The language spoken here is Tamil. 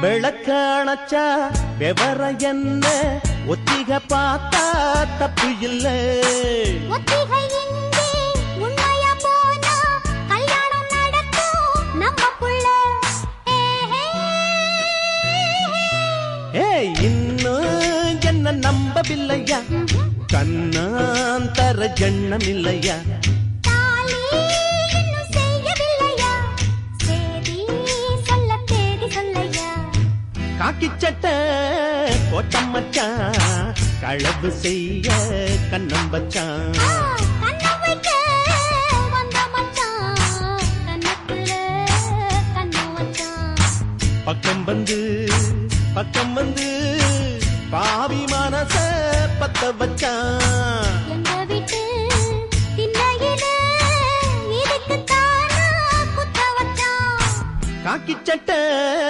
விளக்காணச்சா விவர என்ன ஒத்திக பார்த்தா தப்பு இல்ல. ஒத்திகை இங்கே உண்மையா போனா கல்யாணம் நடக்கும் நமக்குள்ள. ஏய் இன்னும் என்ன நம்பவில்லையா, கண்ணாந்தர ஜென்னம் இல்லையா, தாலி இன்னும் செய்யவில்லையா, சேதி சொல்ல தேடி சொல்லையா. காக்கி சட்டை கோட்டம் மச்சான், களவு செய்ய கண்ணம் வச்சான். கண்ணம் வைக்க வந்த மச்சான், கண்ணத்துல கண்ணம் வச்சான். பக்கம் வந்து பாவி மனச பத்த வச்சான். எங்க வீட்டு திண்ணையில இதுக்குத்தானா குத்த வச்சான். காக்கி சட்டை